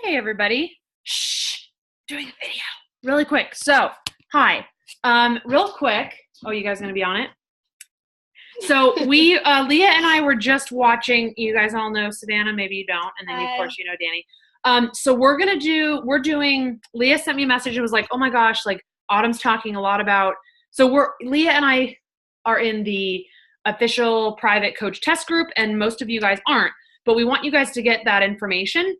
Hey, everybody. Shh, doing a video really quick. So, hi. Real quick. Oh, you guys going to be on it? So Leah and I were just watching, you guys all know Savannah, maybe you don't. And then of course, you know, Danny. So we're doing, Leah sent me a message and was like, oh my gosh, like Autumn's talking a lot about, Leah and I are in the official private coach test group and most of you guys aren't, but we want you guys to get that information.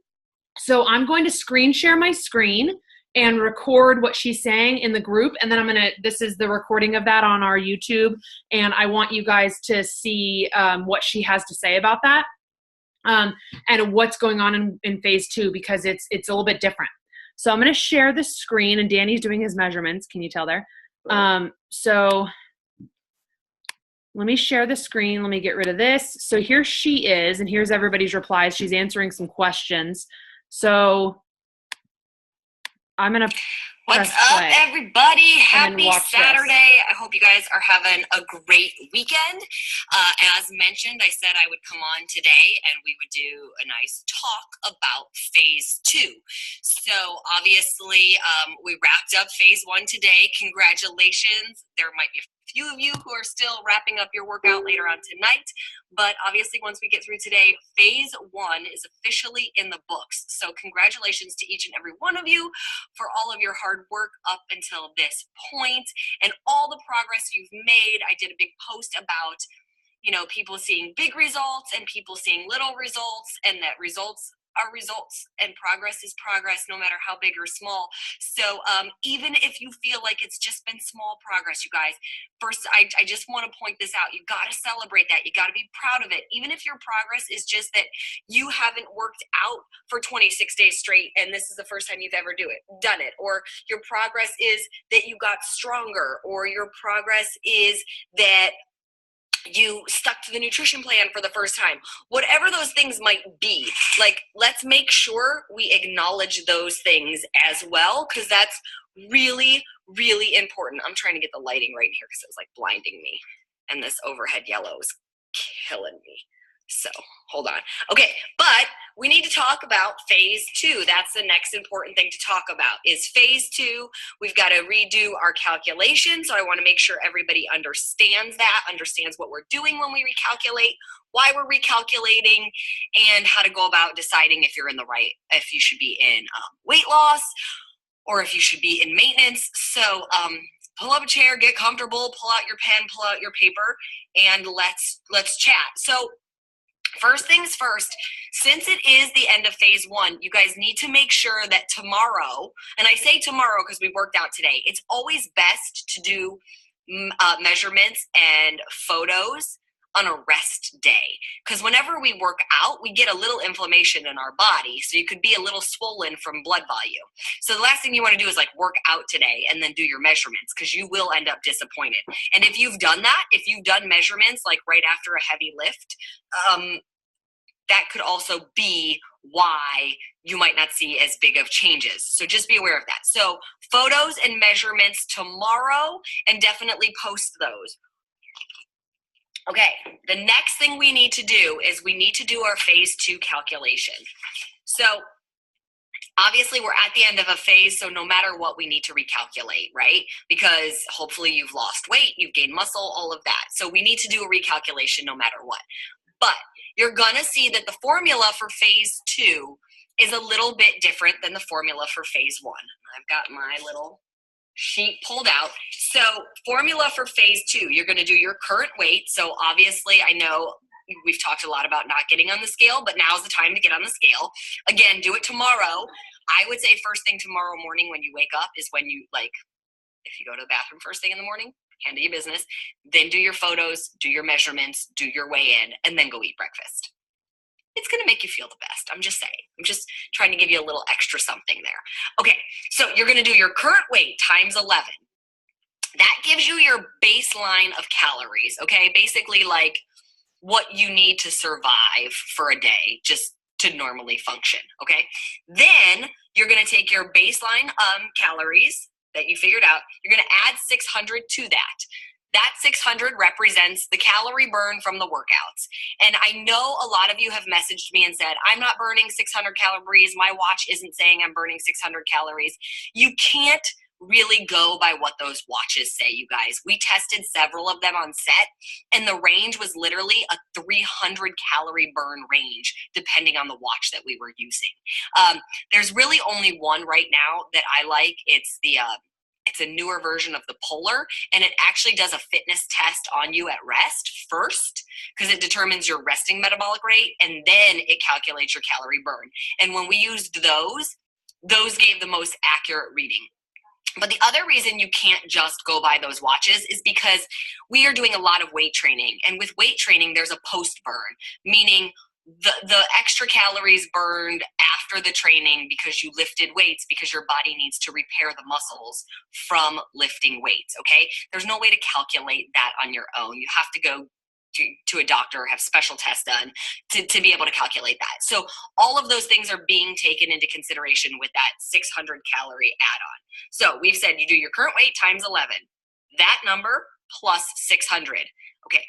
So I'm going to screen share my screen and record what she's saying in the group. And then this is the recording of that on our YouTube. And I want you guys to see what she has to say about that and what's going on in phase 2, because it's a little bit different. So I'm going to share the screen and Danny's doing his measurements. Can you tell there? So let me share the screen. Let me get rid of this. So here she is, and here's everybody's replies. She's answering some questions. So I'm going to What's up, everybody? Happy Saturday. I hope you guys are having a great weekend. As mentioned, I said I would come on today and we would do a nice talk about phase 2. So obviously, we wrapped up phase 1 today. Congratulations. There might be a few of you who are still wrapping up your workout later on tonight. But obviously, once we get through today, phase 1 is officially in the books. So congratulations to each and every one of you for all of your hard work up until this point and all the progress you've made. I did a big post about, you know, people seeing big results and people seeing little results, and that results are results and progress is progress no matter how big or small. So even if you feel like it's just been small progress, you guys, first I just want to point this out. You got to celebrate that. You got to be proud of it. Even if your progress is just that you haven't worked out for 26 days straight and this is the first time you've ever done it, or your progress is that you got stronger, or your progress is that you stuck to the nutrition plan for the first time. Whatever those things might be, like, let's make sure we acknowledge those things as well, because that's really, really important. I'm trying to get the lighting right here because it was like blinding me, and this overhead yellow is killing me. So hold on. Okay, but we need to talk about phase 2. That's the next important thing to talk about is phase 2. We've got to redo our calculation. So I want to make sure everybody understands what we're doing when we recalculate, why we're recalculating, and how to go about deciding if you're in the right, if you should be in weight loss or if you should be in maintenance. So pull up a chair, get comfortable, pull out your pen, pull out your paper, and let's chat. So first things first, since it is the end of phase 1, you guys need to make sure that tomorrow, and I say tomorrow because we worked out today, it's always best to do measurements and photos on a rest day. Because whenever we work out, we get a little inflammation in our body. So you could be a little swollen from blood volume. So the last thing you want to do is like work out today and then do your measurements, because you will end up disappointed. And if you've done that, if you've done measurements like right after a heavy lift, that could also be why you might not see as big of changes. So just be aware of that. So photos and measurements tomorrow, and definitely post those. Okay, the next thing we need to do is we need to do our phase 2 calculation. So obviously we're at the end of a phase, so no matter what, we need to recalculate, right? Because hopefully you've lost weight, you've gained muscle, all of that. So we need to do a recalculation no matter what. But you're gonna see that the formula for phase 2 is a little bit different than the formula for phase 1. I've got my little sheet pulled out. So formula for phase 2, you're going to do your current weight. So obviously I know we've talked a lot about not getting on the scale, but now's the time to get on the scale. Again, do it tomorrow. I would say first thing tomorrow morning when you wake up is when you, like, if you go to the bathroom first thing in the morning, handle your business, then do your photos, do your measurements, do your weigh-in, and then go eat breakfast. It's going to make you feel the best. I'm just saying. I'm just trying to give you a little extra something there. Okay, so you're going to do your current weight times 11. That gives you your baseline of calories, okay? Basically like what you need to survive for a day just to normally function, okay? Then you're going to take your baseline calories that you figured out. You're going to add 600 to that. that 600 represents the calorie burn from the workouts. And I know a lot of you have messaged me and said, I'm not burning 600 calories. My watch isn't saying I'm burning 600 calories. You can't really go by what those watches say, you guys. We tested several of them on set, and the range was literally a 300 calorie burn range, depending on the watch that we were using. There's really only one right now that I like. It's a newer version of the Polar, and it actually does a fitness test on you at rest first, because it determines your resting metabolic rate, and then it calculates your calorie burn. And when we used those gave the most accurate reading. But the other reason you can't just go by those watches is because we are doing a lot of weight training. And with weight training, there's a post burn, meaning the extra calories burned after the training because you lifted weights, because your body needs to repair the muscles from lifting weights, okay? There's no way to calculate that on your own. You have to go to a doctor or have special tests done to be able to calculate that. So all of those things are being taken into consideration with that 600 calorie add-on. So we've said you do your current weight times 11, that number plus 600. Okay.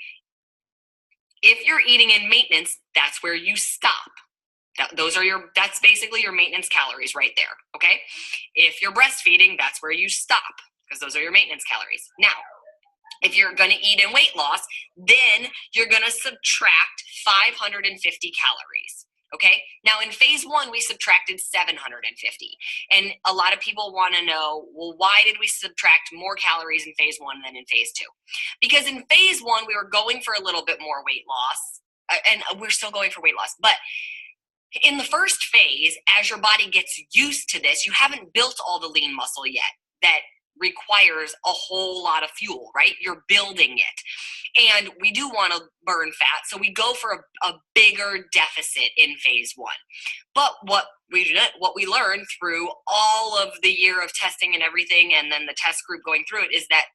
If you're eating in maintenance, that's where you stop. That's basically your maintenance calories right there. Okay. If you're breastfeeding, that's where you stop, because those are your maintenance calories. Now, if you're going to eat in weight loss, then you're going to subtract 550 calories. Okay. Now in phase 1, we subtracted 750. And a lot of people want to know, well, why did we subtract more calories in phase 1 than in phase 2? Because in phase 1, we were going for a little bit more weight loss, and we're still going for weight loss. But in the first phase, as your body gets used to this, you haven't built all the lean muscle yet that requires a whole lot of fuel, right? You're building it. And we do want to burn fat, so we go for a bigger deficit in phase 1. But what we learned through all of the year of testing and everything, and then the test group going through it, is that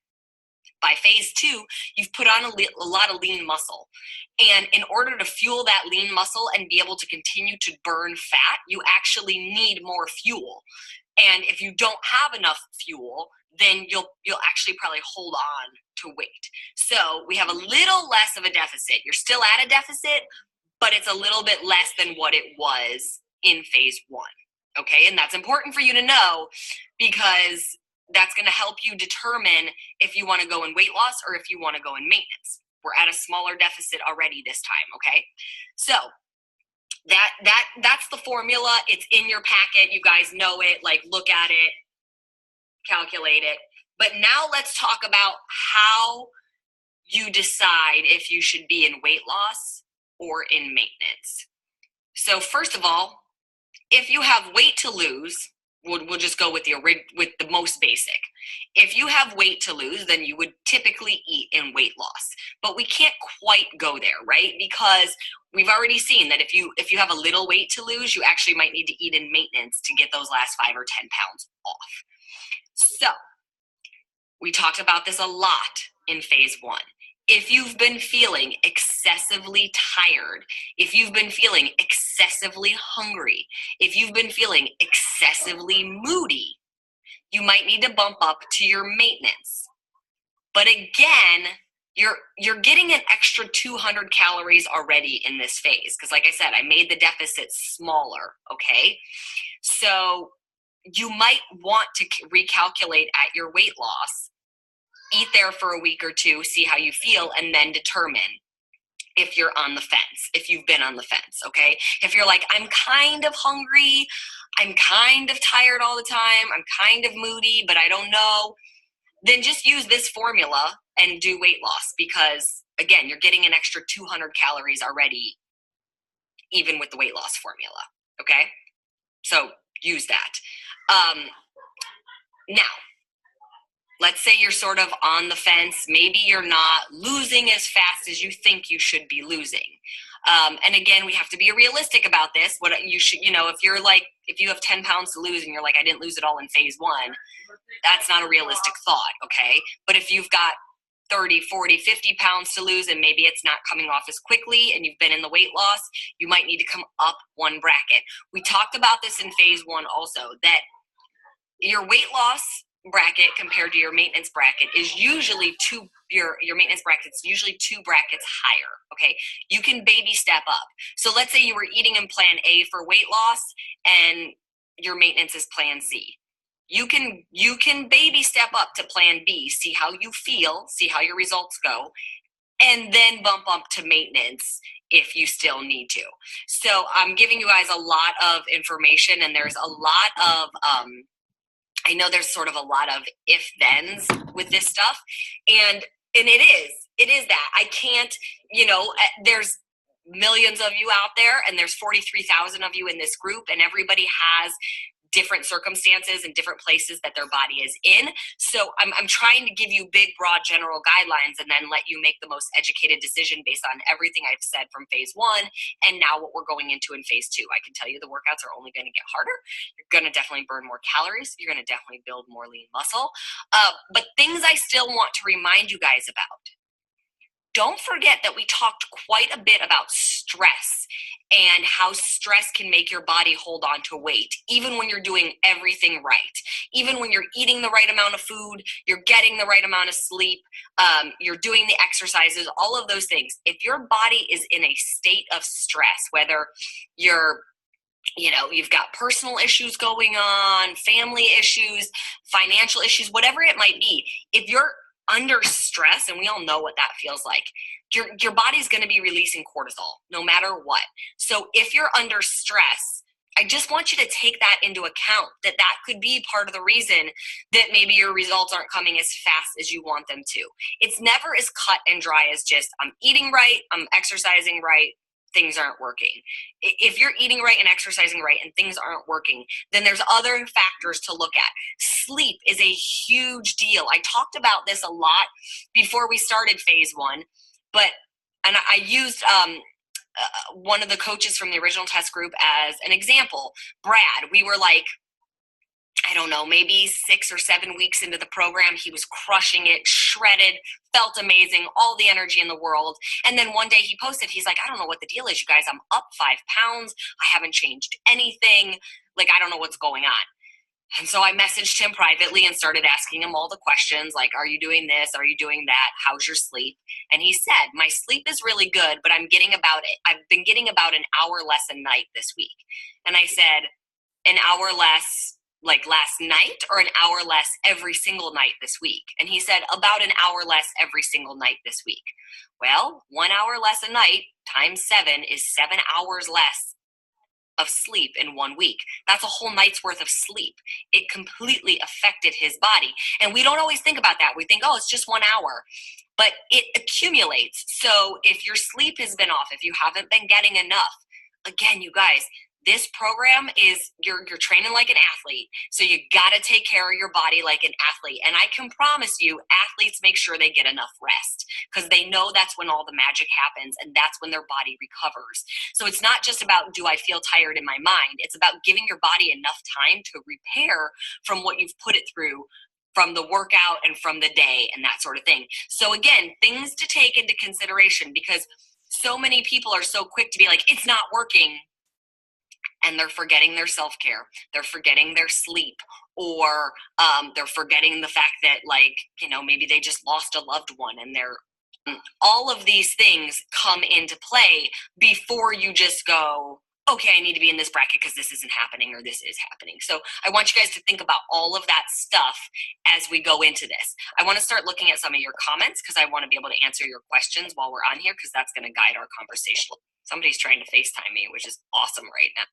by phase 2, you've put on a lot of lean muscle. And in order to fuel that lean muscle and be able to continue to burn fat, you actually need more fuel. And if you don't have enough fuel, then you'll actually probably hold on to weight. So we have a little less of a deficit. You're still at a deficit, but it's a little bit less than what it was in phase 1. Okay, and that's important for you to know, because that's going to help you determine if you want to go in weight loss or if you want to go in maintenance. We're at a smaller deficit already this time, okay? So that's the formula. It's in your packet. You guys know it. Like, look at it, calculate it. But now let's talk about how you decide if you should be in weight loss or in maintenance. So first of all, if you have weight to lose, we'll just go with the most basic. If you have weight to lose, then you would typically eat in weight loss. But we can't quite go there, right? Because we've already seen that if you have a little weight to lose, you actually might need to eat in maintenance to get those last 5 or 10 pounds off. So we talked about this a lot in phase 1. If you've been feeling excessively tired, if you've been feeling excessively hungry, if you've been feeling excessively moody, you might need to bump up to your maintenance. But again, you're getting an extra 200 calories already in this phase, because like I said, I made the deficit smaller, okay? So you might want to recalculate at your weight loss, eat there for a week or two, see how you feel, and then determine if you're on the fence, if you've been on the fence, okay? If you're like, I'm kind of hungry, I'm kind of tired all the time, I'm kind of moody, but I don't know, then just use this formula and do weight loss, because again, you're getting an extra 200 calories already, even with the weight loss formula, okay? So use that. Now, let's say you're sort of on the fence. Maybe you're not losing as fast as you think you should be losing. And again, we have to be realistic about this. What you should, if you have 10 pounds to lose and you're like, I didn't lose it all in phase 1, that's not a realistic thought, okay? But if you've got 30, 40, 50 pounds to lose and maybe it's not coming off as quickly and you've been in the weight loss, you might need to come up one bracket. We talked about this in phase 1 also, that your weight loss bracket compared to your maintenance bracket is usually your maintenance bracket's usually 2 brackets higher. Okay, you can baby step up. So let's say you were eating in plan A for weight loss and your maintenance is plan C. You can baby step up to plan B, see how you feel, see how your results go, and then bump up to maintenance if you still need to. So I'm giving you guys a lot of information, and there's a lot of I know there's sort of a lot of if-thens with this stuff, and it is that I can't, there's millions of you out there, and there's 43,000 of you in this group, and everybody has different circumstances and different places that their body is in. So I'm trying to give you big, broad, general guidelines and then let you make the most educated decision based on everything I've said from phase 1 and now what we're going into in phase 2. I can tell you the workouts are only going to get harder. You're going to definitely burn more calories. You're going to definitely build more lean muscle. But things I still want to remind you guys about. Don't forget that we talked quite a bit about stress and how stress can make your body hold on to weight, even when you're doing everything right. Even when you're eating the right amount of food, you're getting the right amount of sleep, you're doing the exercises, all of those things. If your body is in a state of stress, whether you've got personal issues going on, family issues, financial issues, whatever it might be, if you're under stress, and we all know what that feels like, your body's going to be releasing cortisol no matter what. So if you're under stress, I just want you to take that into account, that could be part of the reason that maybe your results aren't coming as fast as you want them to. It's never as cut and dry as just, I'm eating right, I'm exercising right, things aren't working. If you're eating right and exercising right and things aren't working, then there's other factors to look at. Sleep is a huge deal. I talked about this a lot before we started phase 1, and I used one of the coaches from the original test group as an example. Brad, we were like, I don't know, maybe 6 or 7 weeks into the program, he was crushing it, shredded, felt amazing, all the energy in the world. And then one day he posted, he's like, I don't know what the deal is, you guys. I'm up 5 pounds. I haven't changed anything. Like, I don't know what's going on. And so I messaged him privately and started asking him all the questions, like, are you doing this? Are you doing that? How's your sleep? And he said, my sleep is really good, but I've been getting about an hour less a night this week. And I said, an hour less like last night or an hour less every single night this week? And he said, about an hour less every single night this week. Well, 1 hour less a night times 7 is 7 hours less of sleep in 1 week. That's a whole night's worth of sleep. It completely affected his body. And we don't always think about that. We think, oh, it's just 1 hour. But it accumulates. So if your sleep has been off, if you haven't been getting enough, again, you guys, this program is you're training like an athlete. So you got to take care of your body like an athlete. And I can promise you, athletes make sure they get enough rest because they know that's when all the magic happens and that's when their body recovers. So it's not just about, do I feel tired in my mind? It's about giving your body enough time to repair from what you've put it through from the workout and from the day and that sort of thing. So again, things to take into consideration, because so many people are so quick to be like, it's not working. And they're forgetting their self-care. They're forgetting their sleep, or they're forgetting the fact that, like, maybe they just lost a loved one, and all of these things come into play before you just go, okay, I need to be in this bracket because this isn't happening or this is happening. So I want you guys to think about all of that stuff as we go into this. I want to start looking at some of your comments because I want to be able to answer your questions while we're on here, because that's going to guide our conversation. Somebody's trying to FaceTime me, which is awesome right now.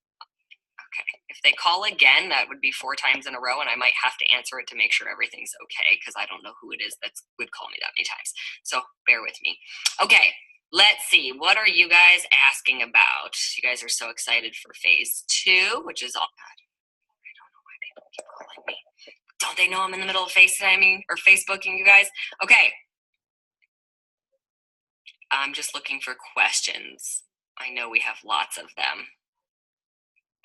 Okay, if they call again, that would be 4 times in a row, and I might have to answer it to make sure everything's okay, because I don't know who it is that would call me that many times. So bear with me. Okay, let's see. What are you guys asking about? You guys are so excited for phase 2, which is all. I don't know why people keep calling me. Don't they know I'm in the middle of FaceTiming or Facebooking, you guys? Okay. I'm just looking for questions. I know we have lots of them.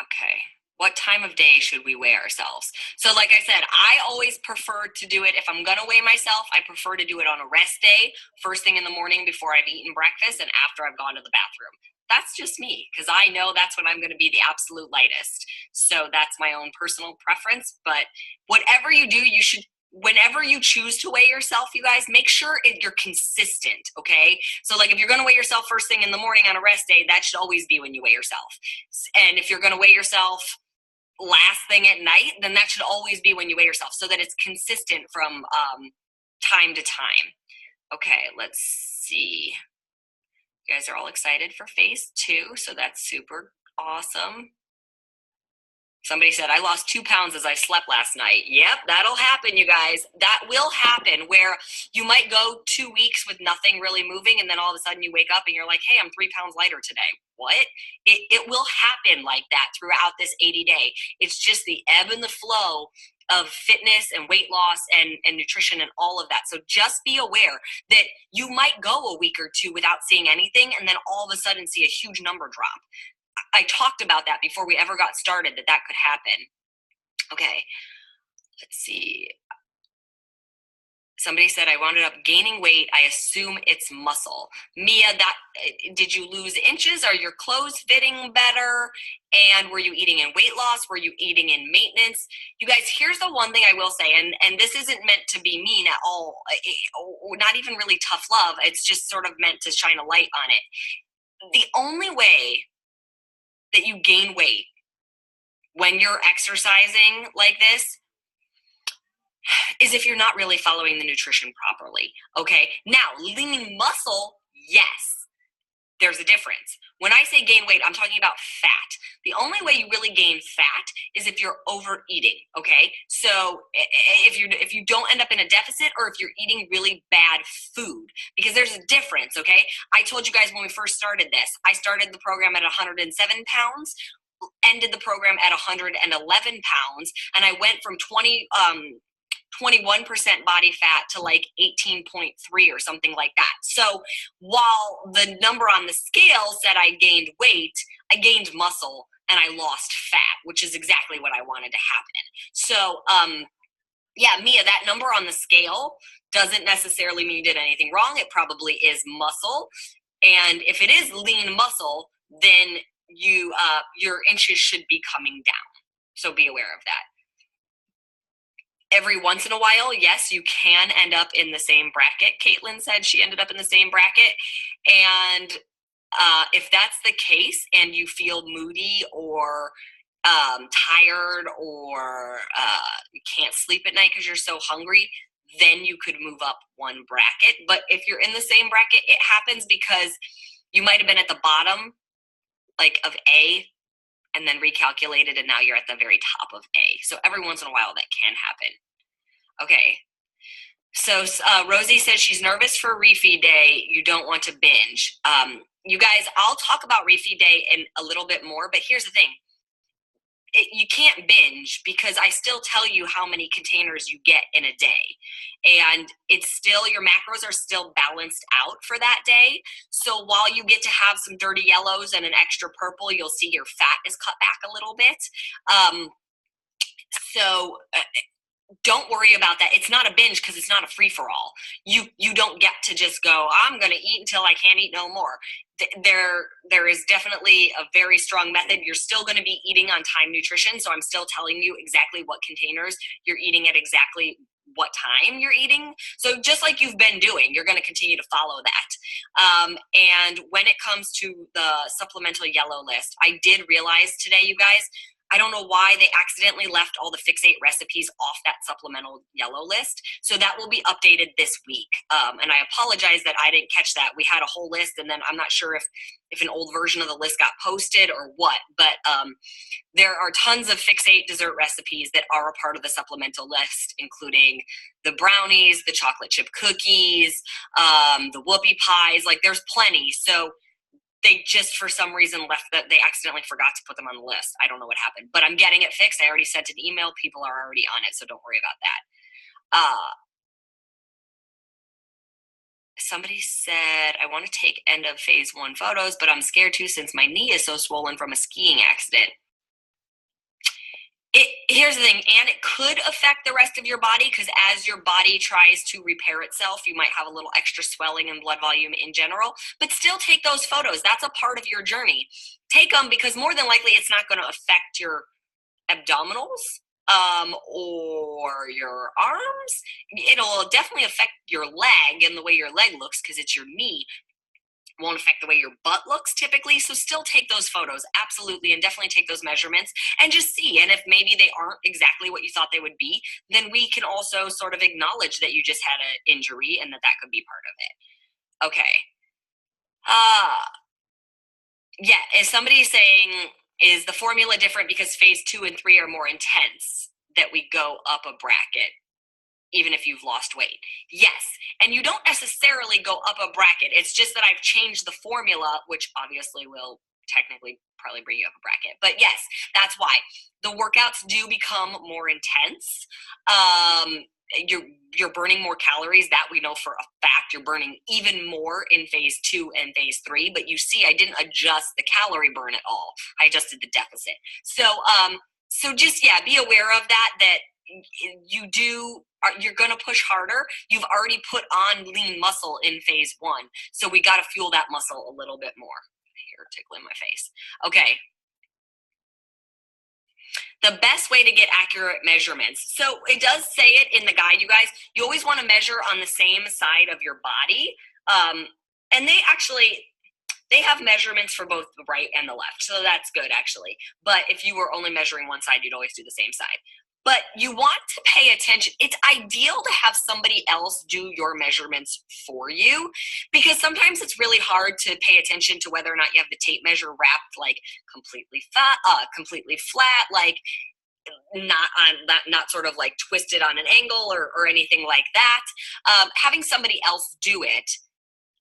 Okay. What time of day should we weigh ourselves? So like I said, I always prefer to do it, if I'm going to weigh myself, I prefer to do it on a rest day, first thing in the morning before I've eaten breakfast and after I've gone to the bathroom. That's just me, because I know that's when I'm going to be the absolute lightest. So that's my own personal preference. But whatever you do, you should, whenever you choose to weigh yourself, you guys, make sure you're consistent, okay? So like if you're going to weigh yourself first thing in the morning on a rest day, that should always be when you weigh yourself. And if you're going to weigh yourself last thing at night, then that should always be when you weigh yourself, so that it's consistent from time to time. Okay, let's see. You guys are all excited for phase 2, so that's super awesome. Somebody said, I lost 2 pounds as I slept last night. Yep, that'll happen, you guys. That will happen, where you might go 2 weeks with nothing really moving, and then all of a sudden you wake up and you're like, hey, I'm 3 pounds lighter today. What? It will happen like that throughout this 80-day. It's just the ebb and the flow of fitness and weight loss and nutrition and all of that. So just be aware that you might go a week or 2 without seeing anything, and then all of a sudden see a huge number drop. I talked about that before we ever got started, that could happen. Okay, let's see. Somebody said, I wound up gaining weight. I assume it's muscle. Mia, did you lose inches? Are your clothes fitting better? And were you eating in weight loss? Were you eating in maintenance? You guys, here's the one thing I will say, and this isn't meant to be mean at all, or not even really tough love. It's just sort of meant to shine a light on it. The only way that you gain weight when you're exercising like this is if you're not really following the nutrition properly. Okay, now lean muscle, yes, there's a difference. When I say gain weight, I'm talking about fat. The only way you really gain fat is if you're overeating, okay? So if you don't end up in a deficit, or if you're eating really bad food, because there's a difference, okay? I told you guys when we first started this, I started the program at 107 pounds, ended the program at 111 pounds, and I went from 21% body fat to like 18.3 or something like that. So while the number on the scale said I gained weight, I gained muscle and I lost fat, which is exactly what I wanted to happen. So yeah, Mia, that number on the scale doesn't necessarily mean you did anything wrong. It probably is muscle. And if it is lean muscle, then your inches should be coming down. So be aware of that. Every once in a while, yes, you can end up in the same bracket. Caitlin said she ended up in the same bracket. And if that's the case and you feel moody or tired, or you can't sleep at night because you're so hungry, then you could move up one bracket. But if you're in the same bracket, it happens because you might have been at the bottom, like of A, and then recalculated, and now you're at the very top of A. So every once in a while that can happen. Okay. So Rosie says she's nervous for refeed day. You don't want to binge. You guys, I'll talk about refeed day in a little bit more, but here's the thing. You can't binge, because I still tell you how many containers you get in a day, and it's still, your macros are still balanced out for that day. So while you get to have some dirty yellows and an extra purple, you'll see your fat is cut back a little bit. Don't worry about that. It's not a binge, because it's not a free-for-all. You don't get to just go, I'm going to eat until I can't eat no more. There is definitely a very strong method. You're still going to be eating on time nutrition, so I'm still telling you exactly what containers you're eating at exactly what time you're eating. So just like you've been doing, you're going to continue to follow that. And when it comes to the supplemental yellow list, I did realize today, you guys, I don't know why they accidentally left all the Fix8 recipes off that supplemental yellow list. So that will be updated this week. And I apologize that I didn't catch that. We had a whole list, and then I'm not sure if an old version of the list got posted or what, but there are tons of Fix8 dessert recipes that are a part of the supplemental list, including the brownies, the chocolate chip cookies, the whoopie pies. Like, there's plenty. So they just, for some reason, left that. They accidentally forgot to put them on the list. I don't know what happened, but I'm getting it fixed. I already sent an email. People are already on it, so don't worry about that. Somebody said, I want to take end of phase 1 photos, but I'm scared too, since my knee is so swollen from a skiing accident. here's the thing, and it could affect the rest of your body, because as your body tries to repair itself, you might have a little extra swelling and blood volume in general, but still take those photos. That's a part of your journey. Take them, because more than likely it's not going to affect your abdominals or your arms. It'll definitely affect your leg and the way your leg looks, because it's your knee. Won't affect the way your butt looks typically. So still take those photos, absolutely, and definitely take those measurements and just see. And if maybe they aren't exactly what you thought they would be, then we can also sort of acknowledge that you just had an injury and that could be part of it. Okay. Yeah, is somebody saying, is the formula different because phase 2 and 3 are more intense, that we go up a bracket even if you've lost weight? Yes, and you don't necessarily go up a bracket. It's just that I've changed the formula, which obviously will technically probably bring you up a bracket. But yes, that's why. The workouts do become more intense. You're burning more calories. That we know for a fact. You're burning even more in phase 2 and phase 3. But you see, I didn't adjust the calorie burn at all. I adjusted the deficit. So just, yeah, be aware of that you're going to push harder. You've already put on lean muscle in phase 1. So we got to fuel that muscle a little bit more. Hair tickling my face. Okay. The best way to get accurate measurements. So it does say it in the guide, you guys. You always want to measure on the same side of your body. And they have measurements for both the right and the left. So that's good, actually. But if you were only measuring one side, you'd always do the same side. But you want to pay attention. It's ideal to have somebody else do your measurements for you, because sometimes it's really hard to pay attention to whether or not you have the tape measure wrapped like completely flat, like not sort of like twisted on an angle or anything like that. Having somebody else do it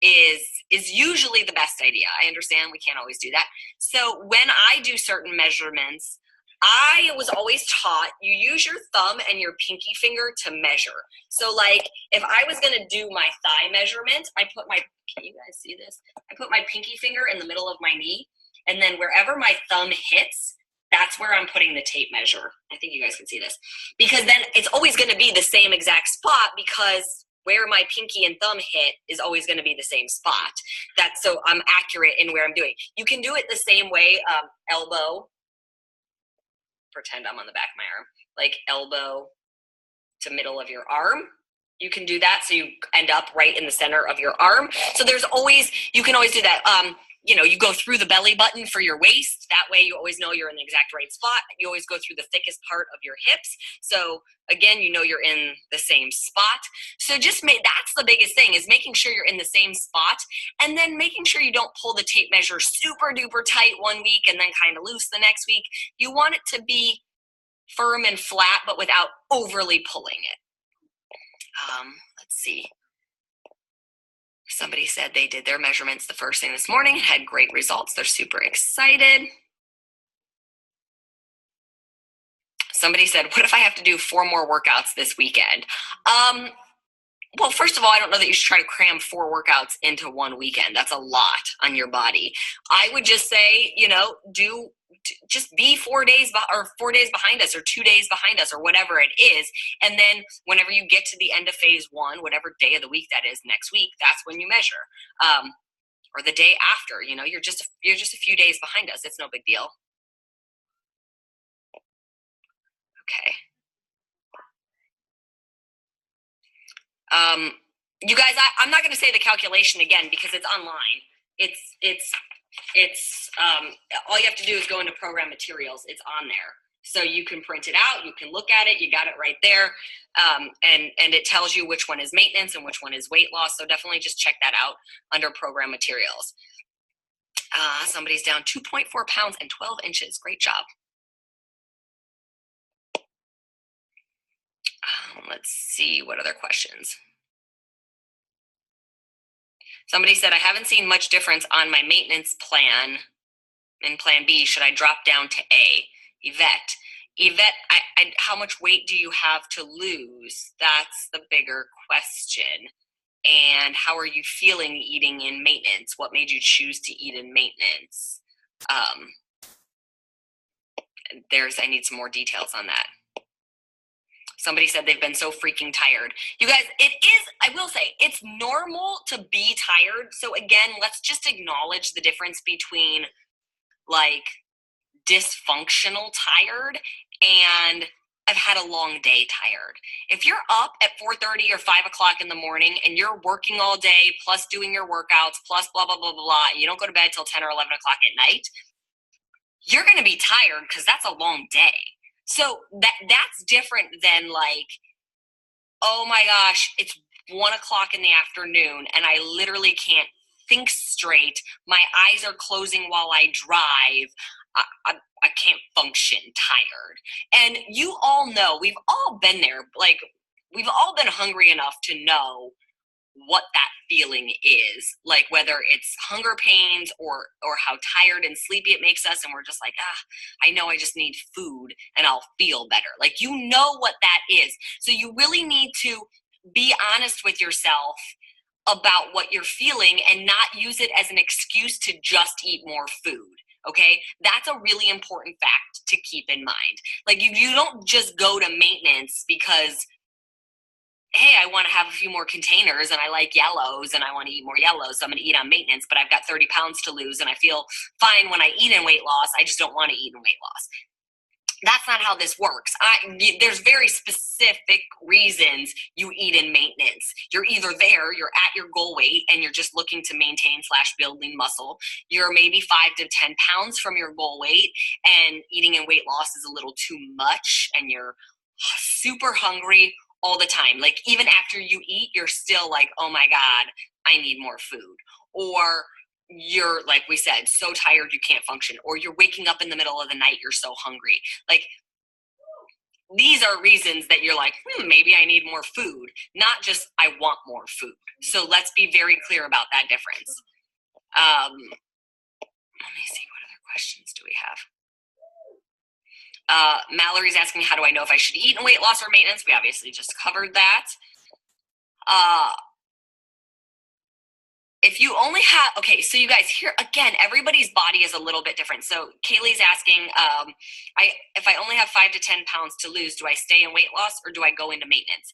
is usually the best idea. I understand we can't always do that. So when I do certain measurements, I was always taught you use your thumb and your pinky finger to measure. So like if I was going to do my thigh measurement, can you guys see this? I put my pinky finger in the middle of my knee, and then wherever my thumb hits, that's where I'm putting the tape measure. I think you guys can see this, because then it's always going to be the same exact spot, because where my pinky and thumb hit is always going to be the same spot. That's so I'm accurate in where I'm doing. You can do it the same way, elbow. Pretend I'm on the back of my arm, like elbow to middle of your arm. You can do that so you end up right in the center of your arm. So you can always do that. You go through the belly button for your waist. That way you always know you're in the exact right spot. You always go through the thickest part of your hips. So again, you know you're in the same spot. So that's the biggest thing, is making sure you're in the same spot, and then making sure you don't pull the tape measure super duper tight one week and then kind of loose the next week. You want it to be firm and flat, but without overly pulling it. Let's see. Somebody said they did their measurements the first thing this morning and had great results. They're super excited. Somebody said, what if I have to do 4 more workouts this weekend? Well, first of all, I don't know that you should try to cram 4 workouts into one weekend. That's a lot on your body. I would just say, just be 4 days behind us, or 2 days behind us, or whatever it is. And then whenever you get to the end of phase 1, whatever day of the week that is next week, that's when you measure. Or the day after, you're just a few days behind us. It's no big deal. Okay. You guys, I'm not going to say the calculation again because it's online. It's all you have to do is go into program materials. It's on there. So you can print it out. You can look at it. You got it right there. And it tells you which one is maintenance and which one is weight loss. So definitely just check that out under program materials. Somebody's down 2.4 pounds and 12 inches. Great job. Let's see what other questions. Somebody said, I haven't seen much difference on my maintenance plan in plan B. Should I drop down to A? Yvette, how much weight do you have to lose? That's the bigger question. And how are you feeling eating in maintenance? What made you choose to eat in maintenance? I need some more details on that. Somebody said they've been so freaking tired. You guys, it is, I will say, it's normal to be tired. So again, let's just acknowledge the difference between like dysfunctional tired and I've had a long day tired. If you're up at 4:30 or 5 o'clock in the morning and you're working all day, plus doing your workouts, plus blah, blah, blah, blah, blah, and you don't go to bed till 10 or 11 o'clock at night, you're going to be tired because that's a long day. So that's different than like, oh my gosh, it's 1 o'clock in the afternoon and I literally can't think straight. My eyes are closing while I drive. I can't function, tired. And you all know, we've all been there. Like, we've all been hungry enough to know what that feeling is, like whether it's hunger pains or how tired and sleepy it makes us, and we're just like, I know I just need food and I'll feel better. Like, you know what that is. So you really need to be honest with yourself about what you're feeling and not use it as an excuse to just eat more food. Okay, that's a really important fact to keep in mind. Like, you don't just go to maintenance because, hey, I want to have a few more containers and I like yellows and I want to eat more yellows, so I'm going to eat on maintenance, but I've got 30 pounds to lose and I feel fine when I eat in weight loss. I just don't want to eat in weight loss. That's not how this works. There's very specific reasons you eat in maintenance. You're either there, you're at your goal weight, and you're just looking to maintain / build lean muscle. You're maybe 5 to 10 pounds from your goal weight, and eating in weight loss is a little too much, and you're super hungry all the time. Like, even after you eat, you're still like, oh my God, I need more food. Or you're, like we said, so tired you can't function, or you're waking up in the middle of the night, you're so hungry. Like, these are reasons that you're like, maybe I need more food, not just I want more food. So let's be very clear about that difference. Let me see, what other questions do we have? Mallory's asking, how do I know if I should eat in weight loss or maintenance? We obviously just covered that. If you only have, okay, so you guys, here again, everybody's body is a little bit different. So Kaylee's asking, if I only have 5 to 10 pounds to lose, do I stay in weight loss or do I go into maintenance?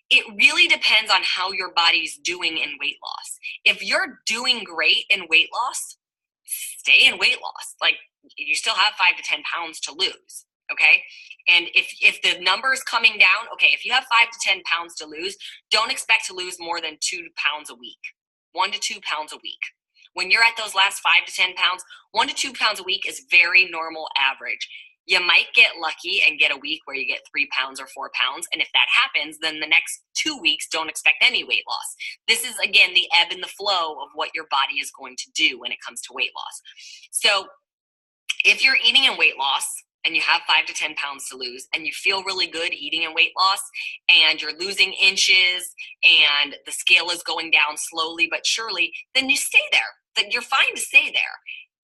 It really depends on how your body's doing in weight loss. If you're doing great in weight loss, stay in weight loss. Like, you still have 5 to 10 pounds to lose. Okay. And if the number is coming down, okay, if you have 5 to 10 pounds to lose, don't expect to lose more than 2 pounds a week. 1 to 2 pounds a week. When you're at those last 5 to 10 pounds, 1 to 2 pounds a week is very normal average. You might get lucky and get a week where you get 3 pounds or 4 pounds. And if that happens, then the next 2 weeks, don't expect any weight loss. This is, again, the ebb and the flow of what your body is going to do when it comes to weight loss. So if you're eating in weight loss, and you have 5 to 10 pounds to lose, and you feel really good eating in weight loss, and you're losing inches, and the scale is going down slowly but surely, then you stay there. Then you're fine to stay there.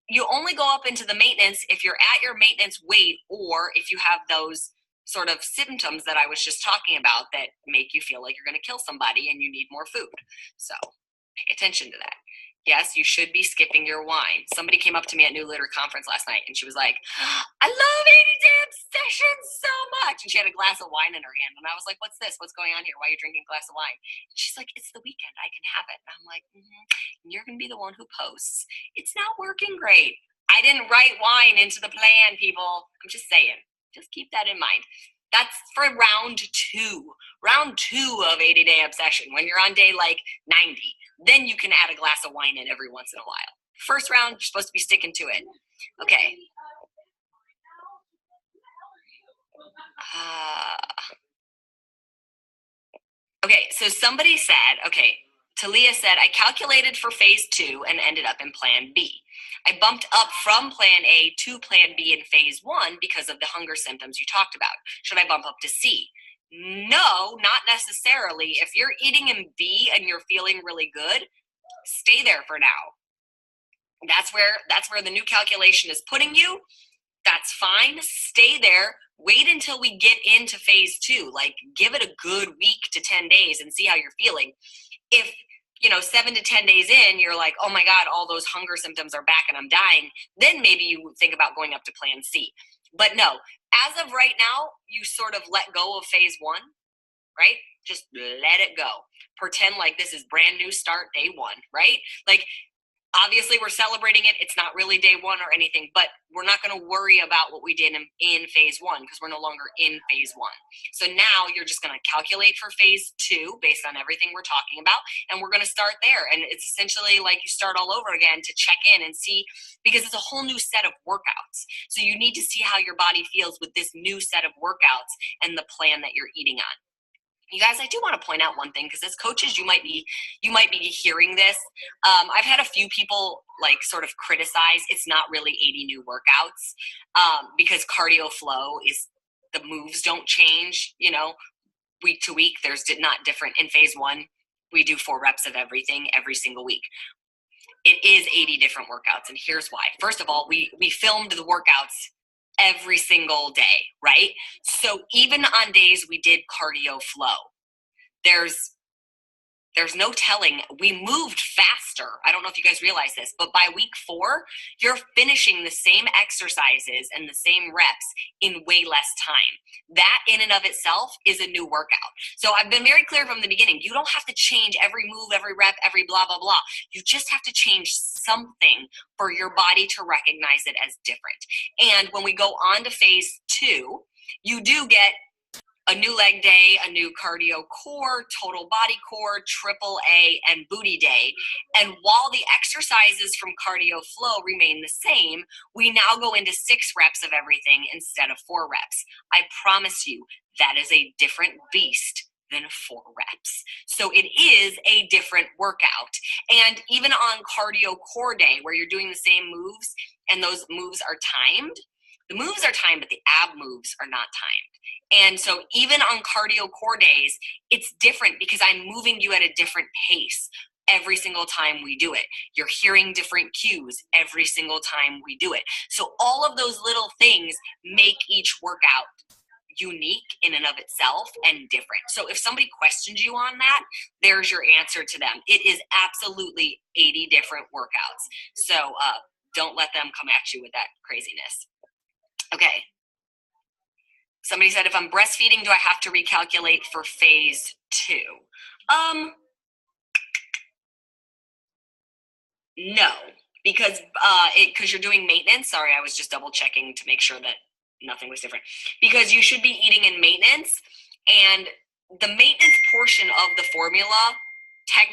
You only go up into the maintenance if you're at your maintenance weight, or if you have those sort of symptoms that I was just talking about that make you feel like you're going to kill somebody and you need more food. So pay attention to that. Yes, you should be skipping your wine. Somebody came up to me at New Litter Conference last night and she was like, I love 80 damn sessions so much. And she had a glass of wine in her hand. And I was like, what's this? What's going on here? Why are you drinking a glass of wine? And she's like, it's the weekend. I can have it. And I'm like, And you're going to be the one who posts. It's not working great. I didn't write wine into the plan, people. I'm just saying. Just keep that in mind. That's for round 2. Round 2 of 80 day obsession. When you're on day like 90, then you can add a glass of wine in every once in a while. First round, you're supposed to be sticking to it. Okay. Okay, so somebody said, okay, Talia said, I calculated for phase 2 and ended up in plan B. I bumped up from plan A to plan B in phase 1 because of the hunger symptoms you talked about. Should I bump up to C? No, not necessarily. If you're eating in B and you're feeling really good, stay there for now. That's where the new calculation is putting you. That's fine. Stay there. Wait until we get into phase 2. Like, give it a good week to 10 days and see how you're feeling. If 7 to 10 days in, you're like, oh my God, all those hunger symptoms are back and I'm dying, then maybe you think about going up to plan C. But no, as of right now, you sort of let go of phase one, right? Just let it go. Pretend like this is brand new start, day one, right? Like, obviously we're celebrating it. It's not really day one or anything, but we're not going to worry about what we did in phase one because we're no longer in phase one. So now you're just going to calculate for phase two based on everything we're talking about. And we're going to start there. And it's essentially like you start all over again to check in and see, because it's a whole new set of workouts. So you need to see how your body feels with this new set of workouts and the plan that you're eating on. You guys, I do want to point out one thing, because as coaches, you might be hearing this. I've had a few people like sort of criticize it's not really 80 new workouts because cardio flow is, the moves don't change, you know, week to week. There's not different. In phase one, we do 4 reps of everything every single week. It is 80 different workouts, and here's why. First of all, we filmed the workouts every single day, right? So even on days we did cardio flow, there's no telling. We moved faster. I don't know if you guys realize this, but by week 4, you're finishing the same exercises and the same reps in way less time. That in and of itself is a new workout. So I've been very clear from the beginning. You don't have to change every move, every rep, every blah, blah, blah. You just have to change something for your body to recognize it as different. And when we go on to phase 2, you do get a new leg day, a new cardio core, total body core, triple A, and booty day. And while the exercises from cardio flow remain the same, we now go into 6 reps of everything instead of 4 reps. I promise you, that is a different beast than 4 reps. So it is a different workout. And even on cardio core day, where you're doing the same moves and those moves are timed, the moves are timed, but the ab moves are not timed. And so even on cardio core days, it's different because I'm moving you at a different pace every single time we do it. You're hearing different cues every single time we do it. So all of those little things make each workout unique in and of itself and different. So if somebody questions you on that, there's your answer to them. It is absolutely 80 different workouts. So don't let them come at you with that craziness. Okay. Somebody said, if I'm breastfeeding, do I have to recalculate for phase 2? No, because you're doing maintenance. Sorry, I was just double checking to make sure that nothing was different. Because you should be eating in maintenance, and the maintenance portion of the formula,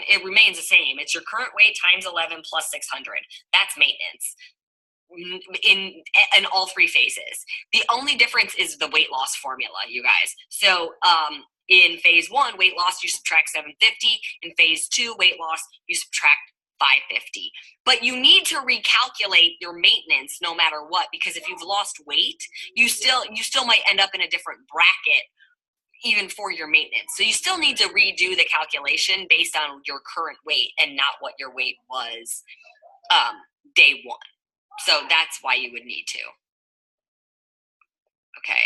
it remains the same. It's your current weight times 11 plus 600. That's maintenance in all 3 phases. The only difference is the weight loss formula, you guys. So in phase 1, weight loss, you subtract 750. In phase 2, weight loss, you subtract 550. But you need to recalculate your maintenance no matter what, because if you've lost weight, you still might end up in a different bracket even for your maintenance. So you still need to redo the calculation based on your current weight and not what your weight was day 1. So that's why you would need to. Okay.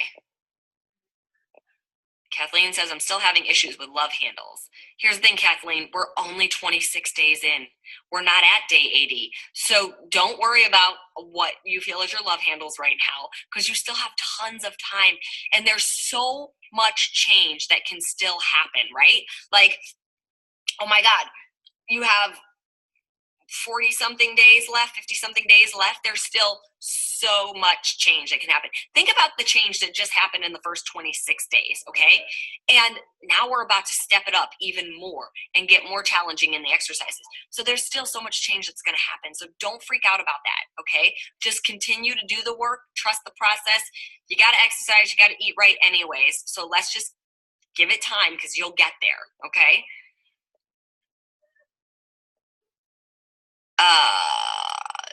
Kathleen says, I'm still having issues with love handles. Here's the thing, Kathleen, we're only 26 days in. We're not at day 80. So don't worry about what you feel is your love handles right now, because you still have tons of time. And there's so much change that can still happen, right? Like, oh my God, you have 40-something days left, 50-something days left. There's still so much change that can happen. Think about the change that just happened in the first 26 days, okay? And now we're about to step it up even more and get more challenging in the exercises. So there's still so much change that's going to happen. So don't freak out about that, okay? Just continue to do the work, trust the process. You got to exercise, you got to eat right anyways. So let's just give it time, because you'll get there, okay?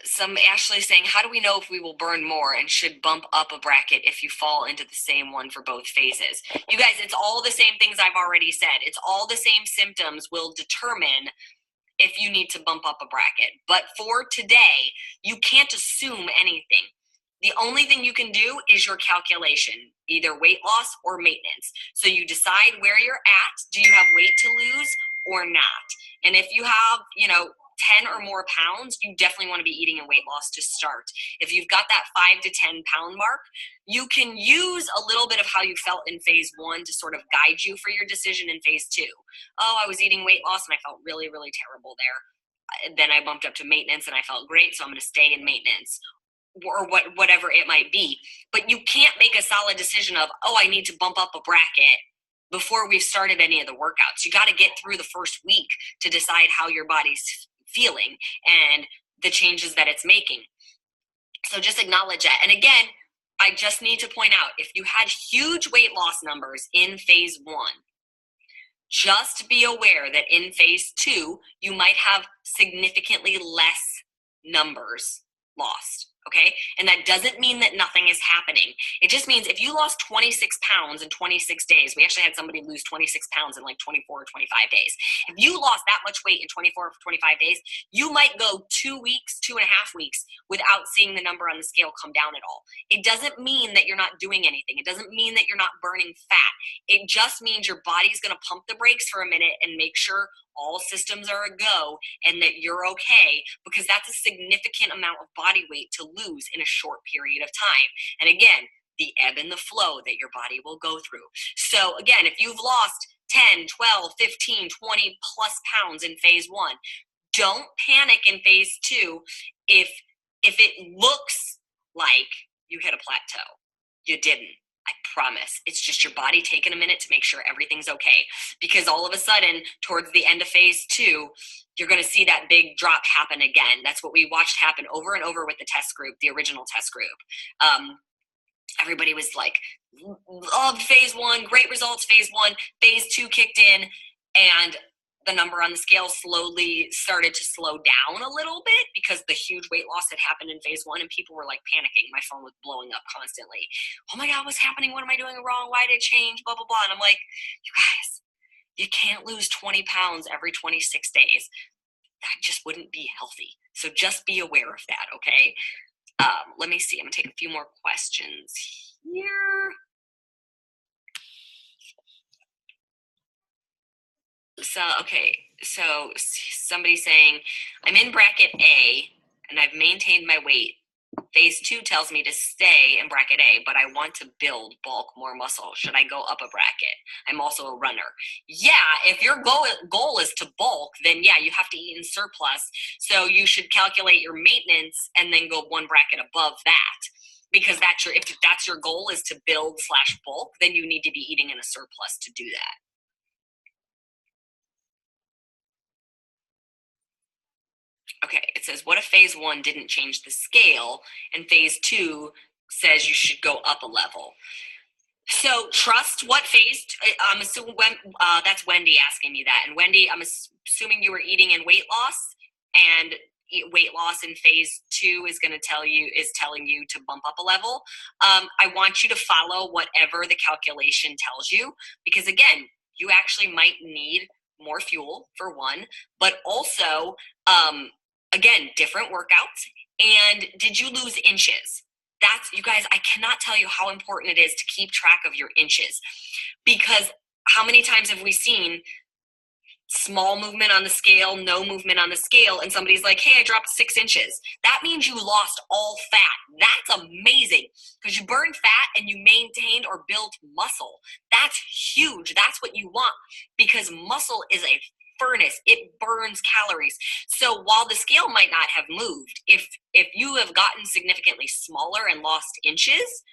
Some Ashley saying, how do we know if we will burn more and should bump up a bracket if you fall into the same one for both phases? You guys, it's all the same things I've already said. It's all the same symptoms will determine if you need to bump up a bracket. But for today, you can't assume anything. The only thing you can do is your calculation, either weight loss or maintenance. So you decide where you're at. Do you have weight to lose or not? And if you have, 10 or more pounds, you definitely want to be eating in weight loss to start. If you've got that 5 to 10 pound mark, you can use a little bit of how you felt in phase 1 to sort of guide you for your decision in phase 2. Oh, I was eating weight loss and I felt really, really terrible there. Then I bumped up to maintenance and I felt great, so I'm going to stay in maintenance, or whatever it might be. But you can't make a solid decision of, oh, I need to bump up a bracket before we've started any of the workouts. You got to get through the first week to decide how your body's feeling and the changes that it's making. So just acknowledge that. And again, I just need to point out, if you had huge weight loss numbers in phase 1, just be aware that in phase 2, you might have significantly less numbers lost. Okay. And that doesn't mean that nothing is happening. It just means if you lost 26 pounds in 26 days, we actually had somebody lose 26 pounds in like 24 or 25 days. If you lost that much weight in 24 or 25 days, you might go 2 weeks, 2.5 weeks without seeing the number on the scale come down at all. It doesn't mean that you're not doing anything. It doesn't mean that you're not burning fat. It just means your body's going to pump the brakes for a minute and make sure all systems are a go and that you're okay, because that's a significant amount of body weight to lose in a short period of time. And again, the ebb and the flow that your body will go through. So again, if you've lost 10, 12, 15, 20 plus pounds in phase 1, don't panic in phase 2 if it looks like you hit a plateau. You didn't. I promise. It's just your body taking a minute to make sure everything's okay. Because all of a sudden, towards the end of phase 2, you're going to see that big drop happen again. That's what we watched happen over and over with the test group, the original test group. Everybody was like, loved phase 1, great results, phase 1. Phase 2 kicked in, and the number on the scale slowly started to slow down a little bit because the huge weight loss had happened in phase 1 and people were like panicking. My phone was blowing up constantly. Oh my God, what's happening? What am I doing wrong? Why did it change? Blah, blah, blah. And I'm like, you guys, you can't lose 20 pounds every 26 days. That just wouldn't be healthy. So just be aware of that, okay? Let me see. I'm going to take a few more questions here. So somebody's saying, I'm in bracket A and I've maintained my weight. Phase 2 tells me to stay in bracket A, but I want to build, bulk, more muscle. Should I go up a bracket? I'm also a runner. Yeah, if your goal is to bulk, then yeah, you have to eat in surplus. So you should calculate your maintenance and then go one bracket above that. Because if that's your goal, is to build / bulk, then you need to be eating in a surplus to do that. Okay, it says, what if phase 1 didn't change the scale and phase 2 says you should go up a level? So trust what phase, I'm assuming that's Wendy asking me that. And Wendy, I'm assuming you were eating in weight loss, and weight loss in phase 2 is telling you to bump up a level. I want you to follow whatever the calculation tells you, because again, you actually might need more fuel for one, but also, again, different workouts. And did you lose inches? You guys, I cannot tell you how important it is to keep track of your inches, because how many times have we seen small movement on the scale, no movement on the scale, and somebody's like, hey, I dropped 6 inches. That means you lost all fat. That's amazing, because you burned fat and you maintained or built muscle. That's huge. That's what you want, because muscle is a furnace. It burns calories. So while the scale might not have moved, if you have gotten significantly smaller and lost inches,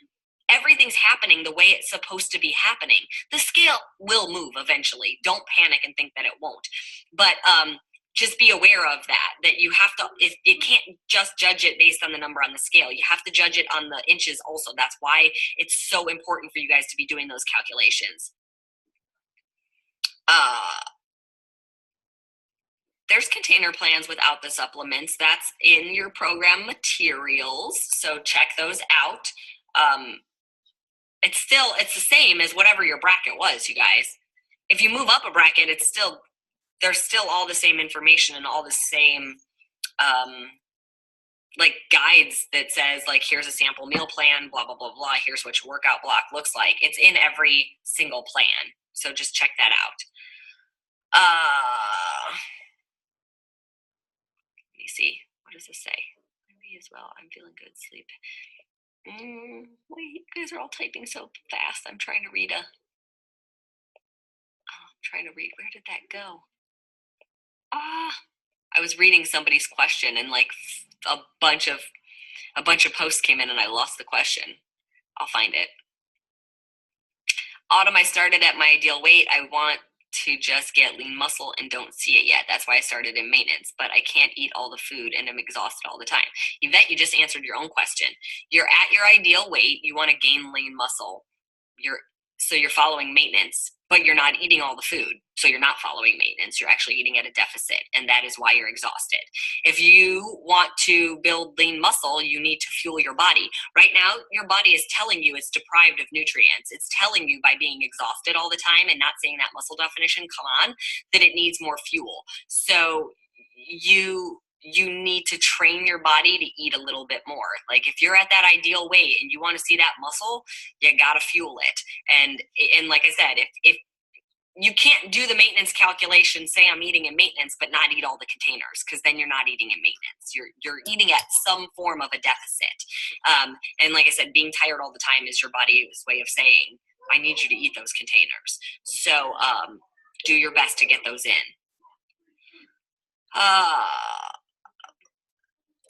everything's happening the way it's supposed to be happening. The scale will move eventually. Don't panic and think that it won't. But just be aware of that you have to, if you can't just judge it based on the number on the scale, you have to judge it on the inches also. That's why it's so important for you guys to be doing those calculations. There's container plans without the supplements. That's in your program materials, so check those out. It's the same as whatever your bracket was, you guys. If you move up a bracket, there's still all the same information and all the same like guides that says like, here's a sample meal plan, blah, blah, blah, blah. Here's what your workout block looks like. It's in every single plan. So just check that out. me see. What does this say? Me as well. I'm feeling good. Sleep. Wait, you guys are all typing so fast. I'm trying to read where did that go? I was reading somebody's question and like a bunch of posts came in and I lost the question. I'll find it. Autumn, I started at my ideal weight. I want to just get lean muscle and don't see it yet. That's why I started in maintenance, but I can't eat all the food and I'm exhausted all the time. Yvette, you just answered your own question. You're at your ideal weight. You want to gain lean muscle. So you're following maintenance, but you're not eating all the food. So you're not following maintenance. You're actually eating at a deficit, and that is why you're exhausted. If you want to build lean muscle, you need to fuel your body. Right now, your body is telling you it's deprived of nutrients. It's telling you by being exhausted all the time and not seeing that muscle definition come on, that it needs more fuel. So you need to train your body to eat a little bit more. Like if you're at that ideal weight and you want to see that muscle, you got to fuel it. And like I said, if you can't do the maintenance calculation, say I'm eating in maintenance, but not eat all the containers, because then you're not eating in maintenance. You're eating at some form of a deficit. And like I said, being tired all the time is your body's way of saying, I need you to eat those containers. So do your best to get those in.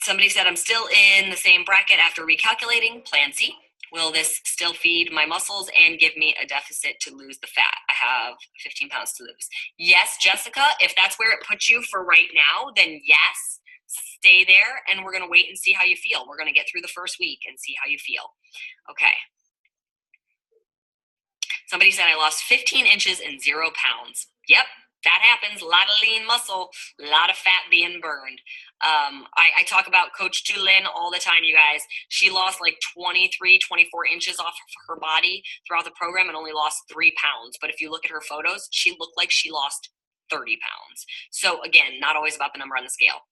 Somebody said, I'm still in the same bracket after recalculating. Plan C. Will this still feed my muscles and give me a deficit to lose the fat? I have 15 pounds to lose. Yes, Jessica, if that's where it puts you for right now, then yes, stay there and we're going to wait and see how you feel. We're going to get through the first week and see how you feel. Okay. Somebody said I lost 15 inches and 0 pounds. Yep. That happens. A lot of lean muscle, a lot of fat being burned. I talk about Coach Tulin all the time, you guys. She lost like 23, 24 inches off of her body throughout the program and only lost 3 pounds. But if you look at her photos, she looked like she lost 30 pounds. So again, not always about the number on the scale.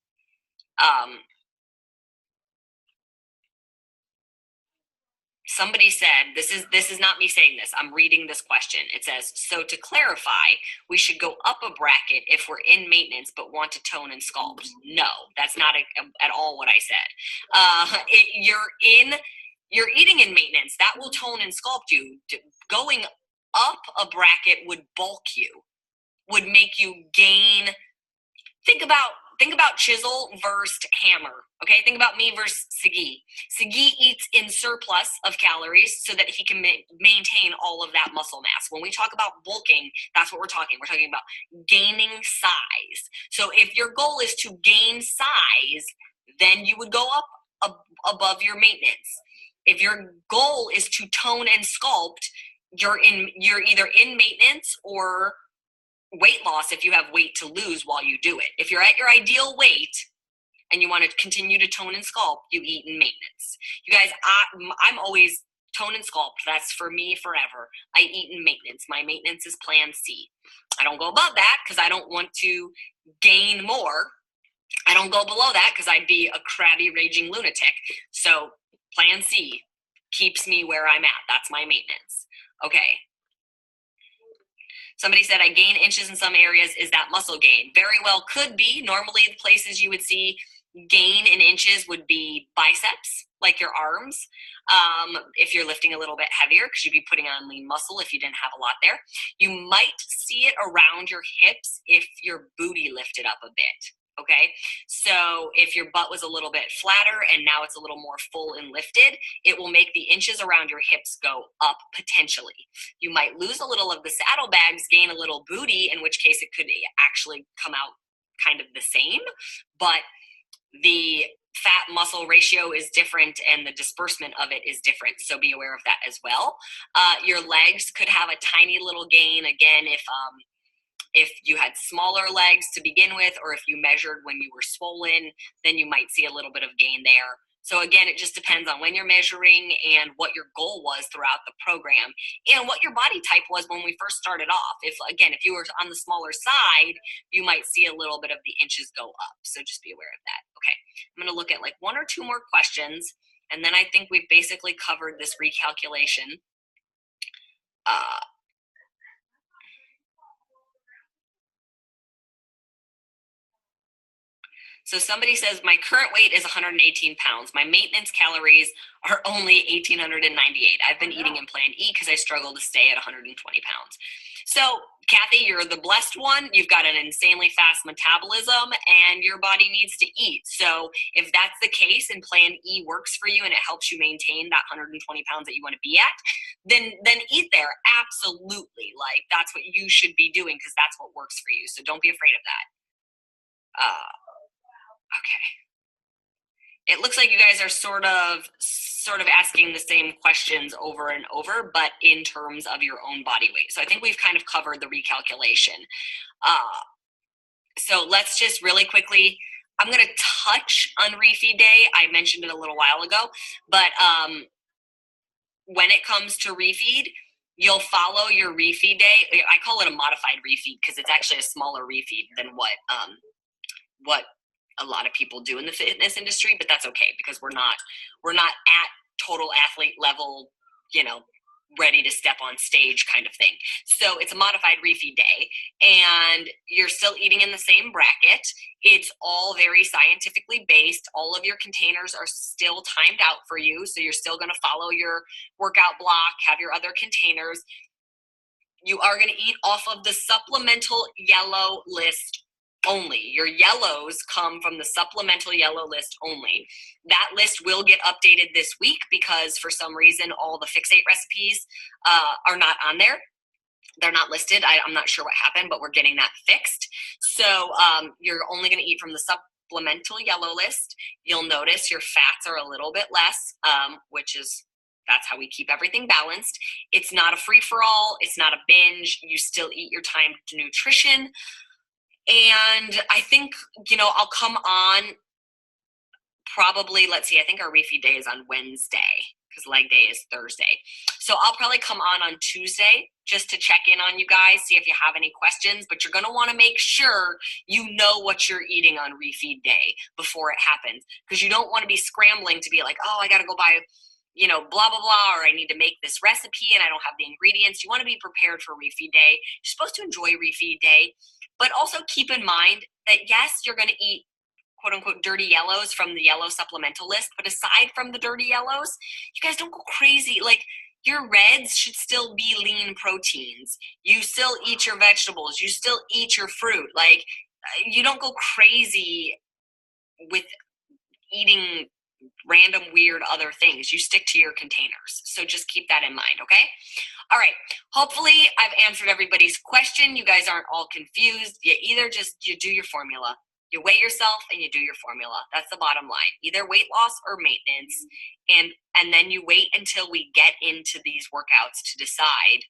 Somebody said, this is not me saying this, I'm reading this question. It says, so to clarify, we should go up a bracket if we're in maintenance but want to tone and sculpt. No, that's not at all what I said. You're eating in maintenance. That will tone and sculpt you. Going up a bracket would bulk you, would make you gain. Think about chisel versus hammer. Okay, think about me versus Sagi. Sagi eats in surplus of calories so that he can maintain all of that muscle mass. When we talk about bulking, that's what we're talking. We're talking about gaining size. So if your goal is to gain size, then you would go up above your maintenance. If your goal is to tone and sculpt, you're either in maintenance or weight loss if you have weight to lose while you do it. If you're at your ideal weight and you want to continue to tone and sculpt, you eat in maintenance. You guys, I'm always tone and sculpt. That's for me forever. I eat in maintenance. My maintenance is Plan C. I don't go above that because I don't want to gain more. I don't go below that because I'd be a crabby, raging lunatic. So Plan C keeps me where I'm at. That's my maintenance. Okay. Somebody said I gain inches in some areas. Is that muscle gain? Very well could be. Normally the places you would see gain in inches would be biceps, like your arms. If you're lifting a little bit heavier, because you'd be putting on lean muscle if you didn't have a lot there. You might see it around your hips if your booty lifted up a bit. Okay, so if your butt was a little bit flatter and now it's a little more full and lifted, it will make the inches around your hips go up potentially. You might lose a little of the saddlebags, gain a little booty, in which case it could actually come out kind of the same, but the fat muscle ratio is different and the disbursement of it is different. So be aware of that as well. Your legs could have a tiny little gain. Again, if you had smaller legs to begin with, or if you measured when you were swollen, then you might see a little bit of gain there. So again, it just depends on when you're measuring and what your goal was throughout the program and what your body type was when we first started off. If you were on the smaller side, you might see a little bit of the inches go up. So just be aware of that. Okay, I'm going to look at like 1 or 2 more questions, and then I think we've basically covered this recalculation. So somebody says, my current weight is 118 pounds. My maintenance calories are only 1,898. I've been eating in Plan E because I struggle to stay at 120 pounds. So, Kathy, you're the blessed one. You've got an insanely fast metabolism and your body needs to eat. So if that's the case and Plan E works for you and it helps you maintain that 120 pounds that you want to be at, then eat there. Absolutely. Like, that's what you should be doing because that's what works for you. So don't be afraid of that. Okay. It looks like you guys are sort of asking the same questions over and over, but in terms of your own body weight. So I think we've kind of covered the recalculation. So let's just really quickly, I'm going to touch on refeed day. I mentioned it a little while ago, but when it comes to refeed, you'll follow your refeed day. I call it a modified refeed because it's actually a smaller refeed than what a lot of people do in the fitness industry, but that's okay because we're not at total athlete level, ready to step on stage kind of thing. So it's a modified refeed day and you're still eating in the same bracket. It's all very scientifically based. All of your containers are still timed out for you. So you're still going to follow your workout block, have your other containers. You are going to eat off of the supplemental yellow list only. Your yellows come from the supplemental yellow list only. That list will get updated this week because for some reason all the Fixate recipes are not on there. They're not listed. I'm not sure what happened, but we're getting that fixed. So you're only going to eat from the supplemental yellow list. You'll notice your fats are a little bit less, that's how we keep everything balanced. It's not a free-for-all. It's not a binge. You still eat your timed nutrition. And I think, I'll come on probably, let's see, I think our refeed day is on Wednesday because leg day is Thursday. So I'll probably come on Tuesday just to check in on you guys, see if you have any questions, but you're going to want to make sure you know what you're eating on refeed day before it happens because you don't want to be scrambling to be like, oh, I got to go buy blah, blah, blah, or I need to make this recipe and I don't have the ingredients. You want to be prepared for refeed day. You're supposed to enjoy refeed day. But also keep in mind that, yes, you're going to eat, quote unquote, dirty yellows from the yellow supplemental list. But aside from the dirty yellows, you guys don't go crazy. Like, your reds should still be lean proteins. You still eat your vegetables. You still eat your fruit. Like, you don't go crazy with eating random weird other things. You stick to your containers. So just keep that in mind, okay? All right. Hopefully I've answered everybody's question. You guys aren't all confused. You do your formula. You weigh yourself and you do your formula. That's the bottom line. Either weight loss or maintenance. And then you wait until we get into these workouts to decide,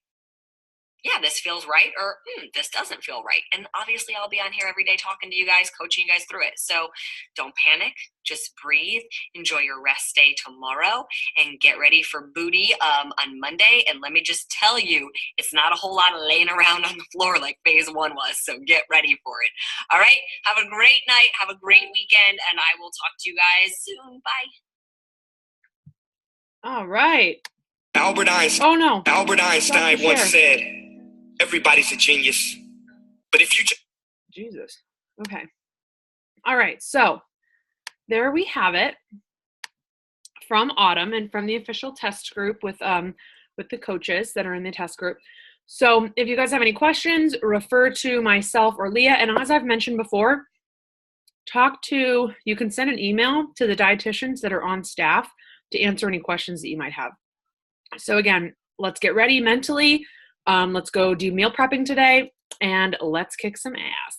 yeah, this feels right, or this doesn't feel right. And obviously I'll be on here every day talking to you guys, coaching you guys through it. So don't panic, just breathe, enjoy your rest day tomorrow, and get ready for booty on Monday. And let me just tell you, it's not a whole lot of laying around on the floor like phase 1 was. So get ready for it. All right, have a great night, have a great weekend, and I will talk to you guys soon. Bye. All right. Albert Einstein. Oh no. Albert Einstein once said, everybody's a genius. But if you Jesus. Okay. All right. So there we have it from Autumn and from the official test group with the coaches that are in the test group. So if you guys have any questions, refer to myself or Leah. And as I've mentioned before, you can send an email to the dietitians that are on staff to answer any questions that you might have. So again, let's get ready mentally. Let's go do meal prepping today and let's kick some ass.